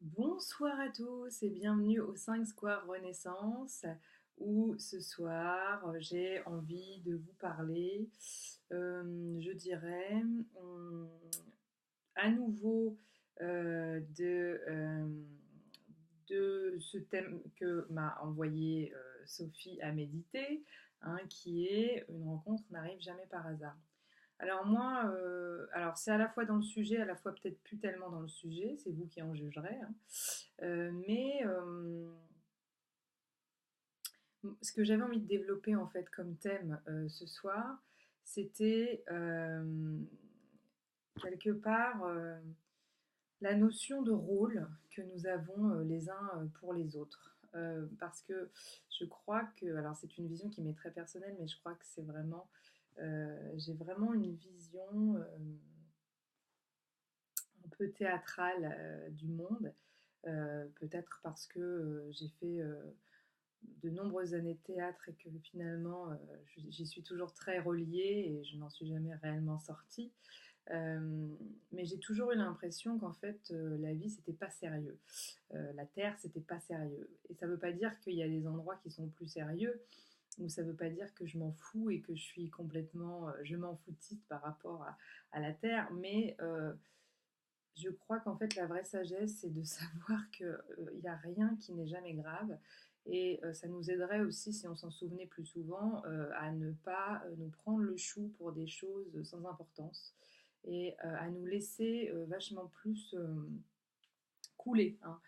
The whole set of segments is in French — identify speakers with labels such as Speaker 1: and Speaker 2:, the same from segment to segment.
Speaker 1: Bonsoir à tous et bienvenue au 5 Square Renaissance où ce soir j'ai envie de vous parler, je dirais, à nouveau de ce thème que m'a envoyé Sophie à méditer, hein, qui est une rencontre n'arrive jamais par hasard. Alors moi, alors c'est à la fois dans le sujet, à la fois peut-être plus tellement dans le sujet, c'est vous qui en jugerez, hein. Mais ce que j'avais envie de développer en fait comme thème ce soir, c'était quelque part la notion de rôle que nous avons les uns pour les autres. Parce que je crois que, alors c'est une vision qui m'est très personnelle, mais je crois que c'est vraiment, j'ai vraiment une vision un peu théâtrale du monde. Peut-être parce que j'ai fait de nombreuses années de théâtre et que finalement j'y suis toujours très reliée et je n'en suis jamais réellement sortie. Euh, mais j'ai toujours eu l'impression qu'en fait la vie c'était pas sérieux. La terre c'était pas sérieux. Et ça veut pas dire qu'il y a des endroits qui sont plus sérieux, ou ça veut pas dire que je m'en fous et que je suis complètement, je m'en foutiste par rapport à la terre, mais je crois qu'en fait, la vraie sagesse, c'est de savoir qu'il n'y a rien qui n'est jamais grave. Et ça nous aiderait aussi, si on s'en souvenait plus souvent, à ne pas nous prendre le chou pour des choses sans importance et à nous laisser vachement plus couler, hein.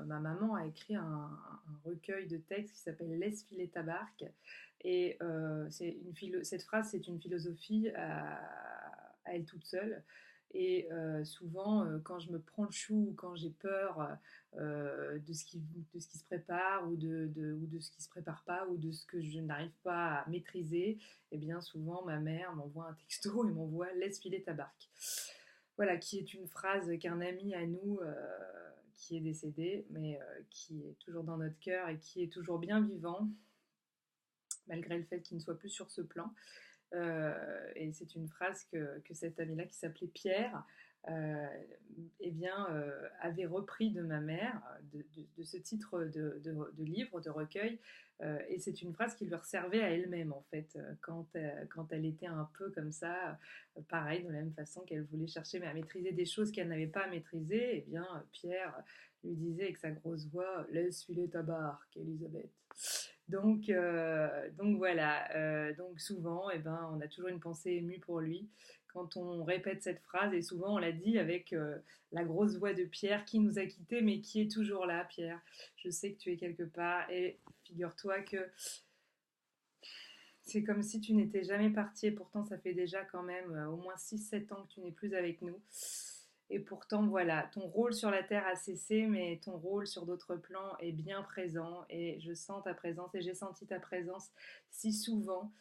Speaker 1: Ma maman a écrit un recueil de textes qui s'appelle Laisse filer ta barque. Et cette phrase, c'est une philosophie à elle toute seule. Et souvent, quand je me prends le chou ou quand j'ai peur de ce qui se prépare ou de ce qui se prépare pas ou de ce que je n'arrive pas à maîtriser, eh bien souvent ma mère m'envoie un texto et m'envoie laisse filer ta barque. Voilà, qui est une phrase qu'un ami à nous qui est décédé, mais qui est toujours dans notre cœur et qui est toujours bien vivant, malgré le fait qu'il ne soit plus sur ce plan. Et c'est une phrase que cet ami-là, qui s'appelait Pierre, euh, eh bien, avait repris de ma mère, de ce titre de livre, de recueil. Et c'est une phrase qui lui servait à elle-même, en fait, quand elle était un peu comme ça, pareil, de la même façon qu'elle voulait chercher mais à maîtriser des choses qu'elle n'avait pas à maîtriser. Eh bien, Pierre lui disait avec sa grosse voix, laisse filer ta barque, Elisabeth. Donc voilà, donc souvent, eh ben, on a toujours une pensée émue pour lui quand on répète cette phrase, et souvent on l'a dit avec la grosse voix de Pierre qui nous a quittés, mais qui est toujours là, Pierre. Je sais que tu es quelque part, et figure-toi que c'est comme si tu n'étais jamais parti, et pourtant ça fait déjà quand même au moins 6 7 ans que tu n'es plus avec nous. Et pourtant, voilà, ton rôle sur la Terre a cessé, mais ton rôle sur d'autres plans est bien présent. Et je sens ta présence, et j'ai senti ta présence si souvent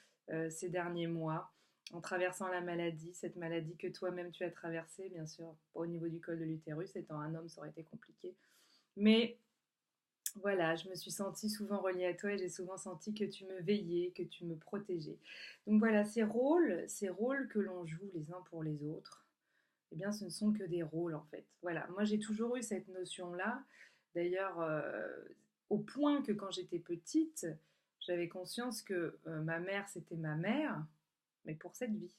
Speaker 1: ces derniers mois, en traversant la maladie, cette maladie que toi-même tu as traversée, bien sûr, pas au niveau du col de l'utérus, étant un homme, ça aurait été compliqué. Mais voilà, je me suis sentie souvent reliée à toi et j'ai souvent senti que tu me veillais, que tu me protégeais. Donc voilà, ces rôles que l'on joue les uns pour les autres, eh bien, ce ne sont que des rôles en fait. Voilà, moi j'ai toujours eu cette notion-là. D'ailleurs, au point que quand j'étais petite, j'avais conscience que ma mère, c'était ma mère, mais pour cette vie.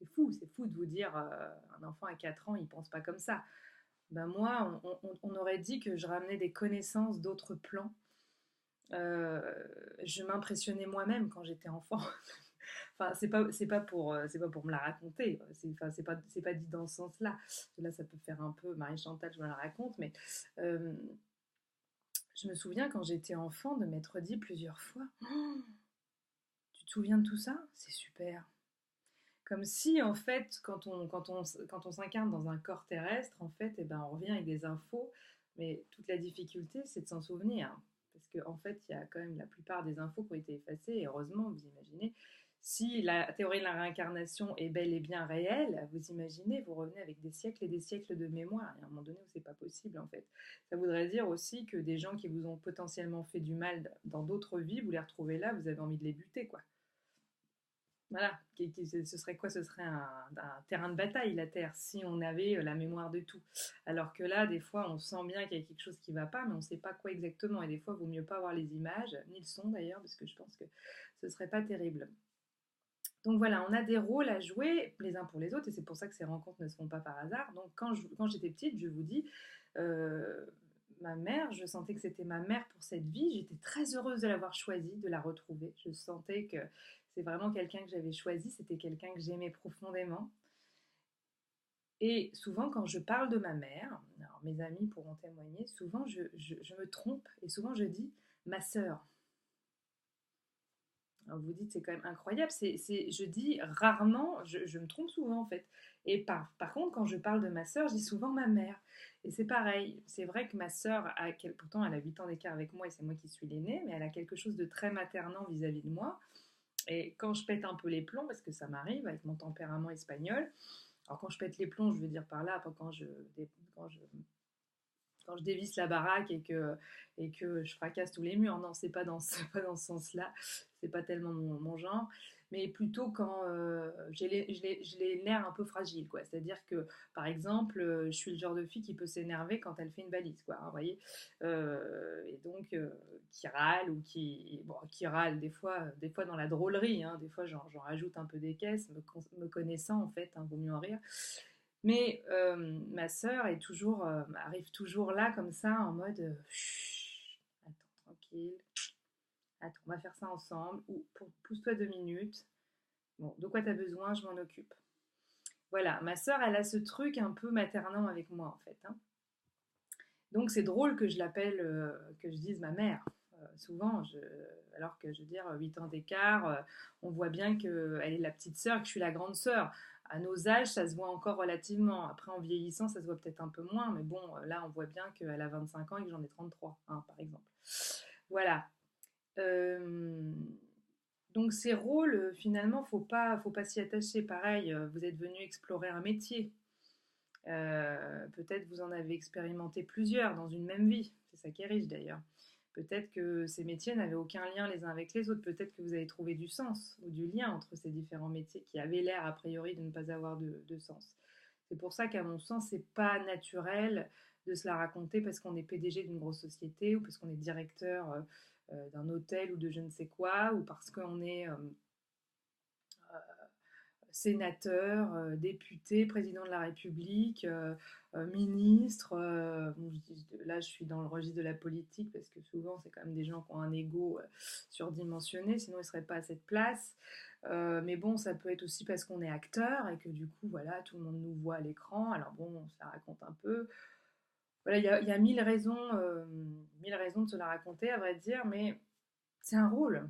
Speaker 1: C'est fou de vous dire, un enfant à 4 ans, il pense pas comme ça. Ben moi, on aurait dit que je ramenais des connaissances d'autres plans. Euh, je m'impressionnais moi-même quand j'étais enfant. Enfin, c'est pas pour me la raconter. Enfin, c'est pas dit dans ce sens-là. Là, ça peut faire un peu Marie Chantal, je me la raconte, mais euh, je me souviens quand j'étais enfant de m'être dit plusieurs fois, oh, tu te souviens de tout ça? C'est super. Comme si, en fait, quand on s'incarne dans un corps terrestre, en fait, eh ben, on revient avec des infos, mais toute la difficulté, c'est de s'en souvenir. Parce qu'en en fait, il y a quand même la plupart des infos qui ont été effacées, et heureusement, vous imaginez. Si la théorie de la réincarnation est bel et bien réelle, vous imaginez, vous revenez avec des siècles et des siècles de mémoire. Il y a un moment donné où c'est pas possible, en fait. Ça voudrait dire aussi que des gens qui vous ont potentiellement fait du mal dans d'autres vies, vous les retrouvez là, vous avez envie de les buter, quoi. Voilà, ce serait quoi? Ce serait un terrain de bataille, la Terre, si on avait la mémoire de tout. Alors que là, des fois, on sent bien qu'il y a quelque chose qui ne va pas, mais on ne sait pas quoi exactement. Et des fois, il vaut mieux pas voir les images, ni le son d'ailleurs, parce que je pense que ce serait pas terrible. Donc voilà, on a des rôles à jouer les uns pour les autres, et c'est pour ça que ces rencontres ne se font pas par hasard. Donc quand j'étais petite, je vous dis, euh, ma mère, je sentais que c'était ma mère pour cette vie. J'étais très heureuse de l'avoir choisie, de la retrouver. Je sentais que c'est vraiment quelqu'un que j'avais choisi, c'était quelqu'un que j'aimais profondément. Et souvent, quand je parle de ma mère, alors mes amis pourront témoigner, souvent je me trompe et souvent je dis ma sœur. Alors vous dites, c'est quand même incroyable. Je dis rarement, je me trompe souvent en fait. Et par contre, quand je parle de ma sœur, je dis souvent ma mère. Et c'est pareil. C'est vrai que ma sœur, pourtant, elle a 8 ans d'écart avec moi et c'est moi qui suis l'aînée, mais elle a quelque chose de très maternant vis-à-vis de moi. Et quand je pète un peu les plombs, parce que ça m'arrive avec mon tempérament espagnol, alors quand je pète les plombs, je veux dire par là, quand je quand je dévisse la baraque et que je fracasse tous les murs. Non, c'est pas pas dans ce sens-là. C'est pas tellement mon genre. Mais plutôt quand j'ai les nerfs un peu fragiles, quoi. C'est-à-dire que, par exemple, je suis le genre de fille qui peut s'énerver quand elle fait une valise, quoi. Hein, vous voyez. Et donc, qui râle ou qui râle des fois dans la drôlerie. Hein, des fois, j'en rajoute un peu des caisses, me connaissant en fait. Hein, vaut mieux en rire. Mais ma sœur arrive toujours là comme ça en mode chut, attends, tranquille, attends, on va faire ça ensemble, ou pousse-toi 2 minutes. Bon, de quoi t'as besoin, je m'en occupe. Voilà, ma sœur, elle a ce truc un peu maternant avec moi en fait. Hein. Donc c'est drôle que je l'appelle, que je dise ma mère. Souvent, alors que je veux dire 8 ans d'écart, on voit bien qu'elle est la petite sœur, que je suis la grande sœur. À nos âges, ça se voit encore relativement. Après, en vieillissant, ça se voit peut-être un peu moins, mais bon, là, on voit bien qu'elle a 25 ans et que j'en ai 33, hein, par exemple. Voilà. Euh, donc ces rôles, finalement, faut pas s'y attacher. Pareil, vous êtes venu explorer un métier. Peut-être vous en avez expérimenté plusieurs dans une même vie. C'est ça qui est riche d'ailleurs. Peut-être que ces métiers n'avaient aucun lien les uns avec les autres. Peut-être que vous avez trouvé du sens ou du lien entre ces différents métiers qui avaient l'air a priori de ne pas avoir de sens. C'est pour ça qu'à mon sens, c'est pas naturel de se la raconter parce qu'on est PDG d'une grosse société ou parce qu'on est directeur d'un hôtel ou de je ne sais quoi ou parce qu'on est sénateur, député, président de la République, ministre. Bon, là, je suis dans le registre de la politique parce que souvent, c'est quand même des gens qui ont un ego surdimensionné, sinon ils ne seraient pas à cette place. Mais bon, ça peut être aussi parce qu'on est acteur et que du coup, voilà, tout le monde nous voit à l'écran. Alors bon, ça raconte un peu. Voilà, il y a mille raisons de se la raconter, à vrai dire, mais c'est un rôle.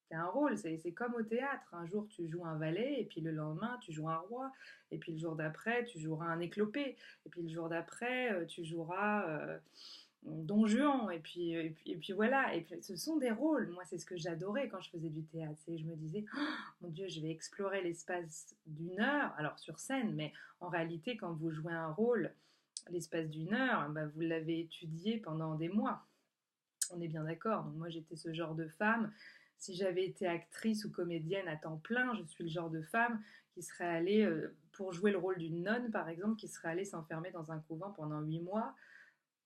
Speaker 1: C'est un rôle, c'est comme au théâtre. Un jour, tu joues un valet, et puis le lendemain, tu joues un roi, et puis le jour d'après, tu joueras un éclopé, et puis le jour d'après, tu joueras Don Juan, et puis voilà. Et puis, ce sont des rôles. Moi, c'est ce que j'adorais quand je faisais du théâtre. Et je me disais, oh, mon Dieu, je vais explorer l'espace d'1 heure, alors sur scène, mais en réalité, quand vous jouez un rôle, l'espace d'1 heure, bah, vous l'avez étudié pendant des mois. On est bien d'accord. Donc moi, j'étais ce genre de femme. Si j'avais été actrice ou comédienne à temps plein, je suis le genre de femme qui serait allée, pour jouer le rôle d'une nonne, par exemple, qui serait allée s'enfermer dans un couvent pendant 8 mois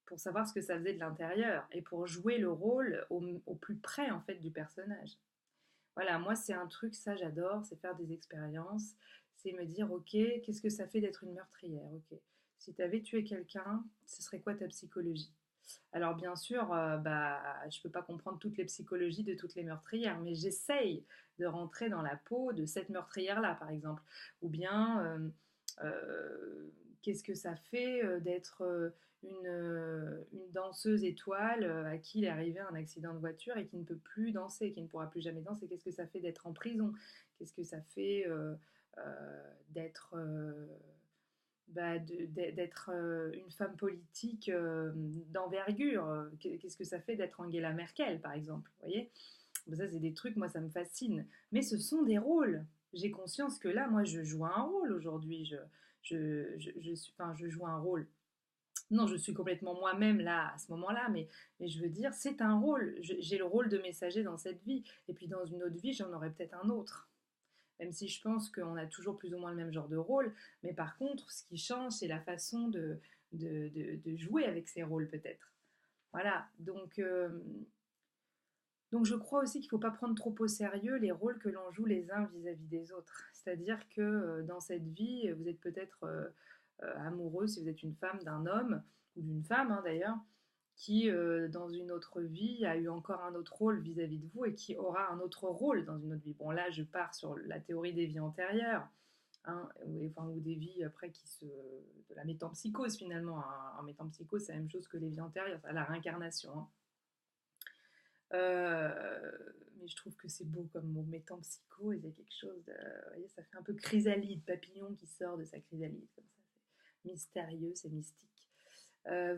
Speaker 1: pour savoir ce que ça faisait de l'intérieur et pour jouer le rôle au plus près, en fait, du personnage. Voilà, moi, c'est un truc, ça, j'adore, c'est faire des expériences, c'est me dire, ok, qu'est-ce que ça fait d'être une meurtrière, ok. Si tu avais tué quelqu'un, ce serait quoi ta psychologie? Alors bien sûr, bah, je ne peux pas comprendre toutes les psychologies de toutes les meurtrières, mais j'essaye de rentrer dans la peau de cette meurtrière-là, par exemple. Ou bien, qu'est-ce que ça fait d'être une danseuse étoile à qui il est arrivé un accident de voiture et qui ne peut plus danser, qui ne pourra plus jamais danser? Qu'est-ce que ça fait d'être en prison? Qu'est-ce que ça fait d'être bah, d'être une femme politique d'envergure? Qu'est-ce que ça fait d'être Angela Merkel, par exemple? Vous voyez? Bon, ça, c'est des trucs, moi, ça me fascine. Mais ce sont des rôles. J'ai conscience que là, moi, je joue un rôle aujourd'hui. Enfin, je joue un rôle. Non, je suis complètement moi-même là, à ce moment-là, mais je veux dire, c'est un rôle. J'ai le rôle de messager dans cette vie. Et puis dans une autre vie, j'en aurai peut-être un autre. même si je pense qu'on a toujours plus ou moins le même genre de rôle, mais par contre, ce qui change, c'est la façon de jouer avec ces rôles peut-être. Voilà, donc je crois aussi qu'il ne faut pas prendre trop au sérieux les rôles que l'on joue les uns vis-à-vis des autres. C'est-à-dire que dans cette vie, vous êtes peut-être amoureux, si vous êtes une femme, d'un homme, ou d'une femme d'ailleurs, qui dans une autre vie a eu encore un autre rôle vis-à-vis de vous et qui aura un autre rôle dans une autre vie. Bon là, je pars sur la théorie des vies antérieures, hein, ou des vies après de la métampsychose finalement. En métampsychose, c'est la même chose que les vies antérieures, c'est la réincarnation. Hein. Mais je trouve que c'est beau comme mot, métampsycho, et il y a quelque chose de, vous voyez, ça fait un peu chrysalide, papillon qui sort de sa chrysalide, comme ça, c'est mystérieux, c'est mystique.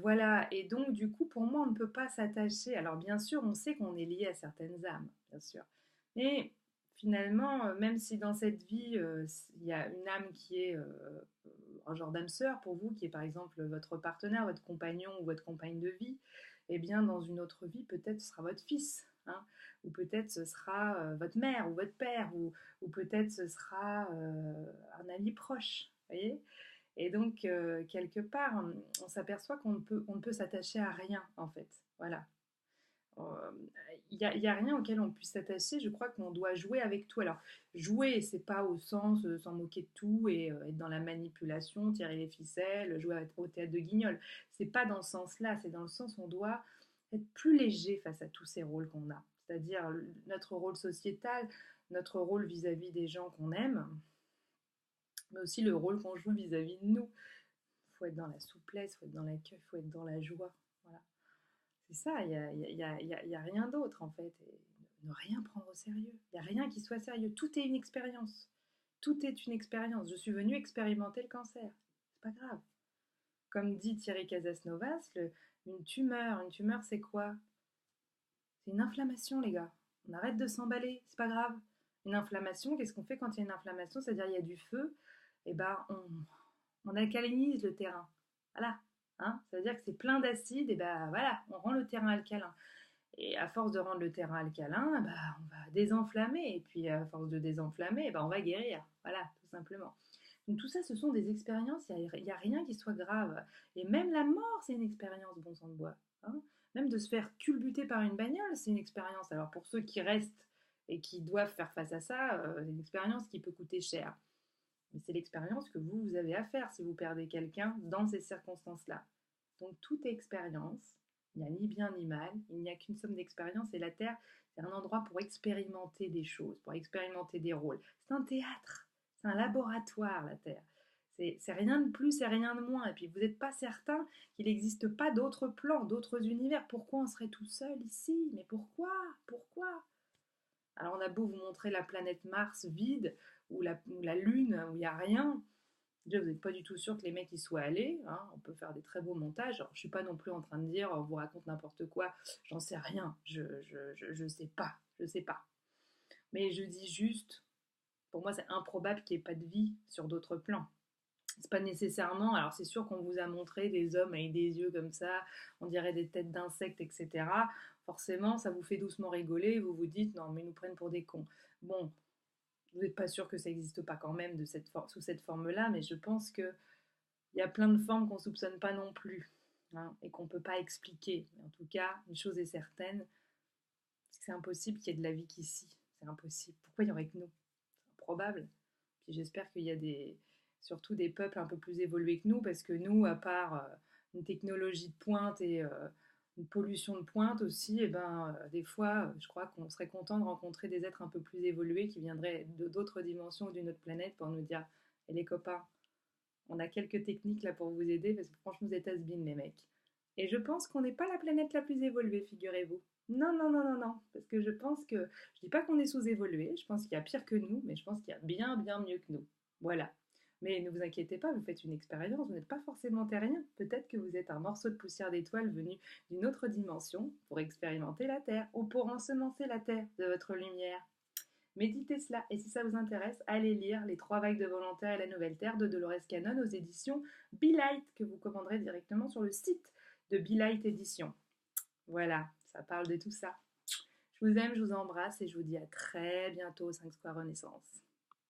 Speaker 1: Voilà, et donc du coup, pour moi, on ne peut pas s'attacher. Alors bien sûr, on sait qu'on est lié à certaines âmes, bien sûr. Mais finalement, même si dans cette vie, il y a une âme qui est un genre d'âme sœur pour vous, qui est par exemple votre partenaire, votre compagnon ou votre compagne de vie, eh bien dans une autre vie, peut-être ce sera votre fils, hein, ou peut-être ce sera votre mère ou votre père, ou peut-être ce sera un ami proche, vous voyez. Et donc, quelque part, on s'aperçoit on ne peut s'attacher à rien, en fait. Voilà. Il y a rien auquel on puisse s'attacher. Je crois qu'on doit jouer avec tout. Alors, jouer, c'est pas au sens s'en moquer de tout et être dans la manipulation, tirer les ficelles, jouer au théâtre de Guignol. C'est pas dans ce sens-là. C'est dans le sens où on doit être plus léger face à tous ces rôles qu'on a. C'est-à-dire notre rôle sociétal, notre rôle vis-à-vis des gens qu'on aime, mais aussi le rôle qu'on joue vis-à-vis de nous. Il faut être dans la souplesse, il faut être dans l'accueil, il faut être dans la joie. Voilà. C'est ça, il y a rien d'autre en fait. Et ne rien prendre au sérieux. Il n'y a rien qui soit sérieux. Tout est une expérience. Tout est une expérience. Je suis venue expérimenter le cancer. C'est pas grave. Comme dit Thierry Casasnovas, une tumeur c'est quoi? C'est une inflammation, les gars. On arrête de s'emballer, c'est pas grave. Une inflammation, qu'est-ce qu'on fait quand il y a une inflammation? C'est-à-dire il y a du feu, et ben on alcalinise le terrain. Voilà. Hein, ça veut dire que c'est plein d'acide, et ben voilà, on rend le terrain alcalin. Et à force de rendre le terrain alcalin, bah, on va désenflammer. Et puis à force de désenflammer, bah, on va guérir. Voilà, tout simplement. Donc tout ça, ce sont des expériences. Il n'y a rien qui soit grave. Et même la mort, c'est une expérience, bon sang de bois. Hein. Même de se faire culbuter par une bagnole, c'est une expérience. Alors pour ceux qui restent et qui doivent faire face à ça, c'est une expérience qui peut coûter cher. Mais c'est l'expérience que vous avez à faire si vous perdez quelqu'un dans ces circonstances-là. Donc toute expérience, il n'y a ni bien ni mal, il n'y a qu'une somme d'expériences et la Terre, c'est un endroit pour expérimenter des choses, pour expérimenter des rôles. C'est un théâtre, c'est un laboratoire, la Terre. C'est rien de plus et rien de moins. Et puis vous n'êtes pas certain qu'il n'existe pas d'autres plans, d'autres univers. Pourquoi on serait tout seul ici? Mais pourquoi? Pourquoi? Alors on a beau vous montrer la planète Mars vide, ou la Lune où il n'y a rien. Déjà, vous n'êtes pas du tout sûr que les mecs y soient allés. Hein. On peut faire des très beaux montages. Alors, je ne suis pas non plus en train de dire, on vous raconte n'importe quoi. J'en sais rien. Je sais pas. Je sais pas. Mais je dis juste, pour moi, c'est improbable qu'il n'y ait pas de vie sur d'autres plans. C'est pas nécessairement. Alors, c'est sûr qu'on vous a montré des hommes avec des yeux comme ça, on dirait des têtes d'insectes, etc. Forcément, ça vous fait doucement rigoler. Vous vous dites, non, mais ils nous prennent pour des cons. Bon, vous n'êtes pas sûr que ça n'existe pas quand même sous cette forme-là, mais je pense qu'il y a plein de formes qu'on ne soupçonne pas non plus, hein, et qu'on ne peut pas expliquer. Mais en tout cas, une chose est certaine, c'est que c'est impossible qu'il y ait de la vie qu'ici. C'est impossible. Pourquoi il y aurait que nous? C'est improbable. Puis j'espère qu'il y a surtout des peuples un peu plus évolués que nous, parce que nous, à part une technologie de pointe et une pollution de pointe aussi, et ben, des fois, je crois qu'on serait content de rencontrer des êtres un peu plus évolués qui viendraient d'autres dimensions ou d'une autre planète pour nous dire, et les copains, on a quelques techniques là pour vous aider, parce que franchement, vous êtes has-been, les mecs. Et je pense qu'on n'est pas la planète la plus évoluée, figurez-vous. Non, non, non, non, non. Parce que je pense que, je dis pas qu'on est sous-évolué, je pense qu'il y a pire que nous, mais je pense qu'il y a bien, bien mieux que nous. Voilà. Mais ne vous inquiétez pas, vous faites une expérience, vous n'êtes pas forcément terrien. Peut-être que vous êtes un morceau de poussière d'étoile venu d'une autre dimension pour expérimenter la Terre ou pour ensemencer la Terre de votre lumière. Méditez cela, et si ça vous intéresse, allez lire Les Trois Vagues de Volontaires et la Nouvelle Terre de Dolores Cannon aux éditions Be Light, que vous commanderez directement sur le site de Be Light Éditions. Voilà, ça parle de tout ça. Je vous aime, je vous embrasse et je vous dis à très bientôt au 5 Square Renaissance.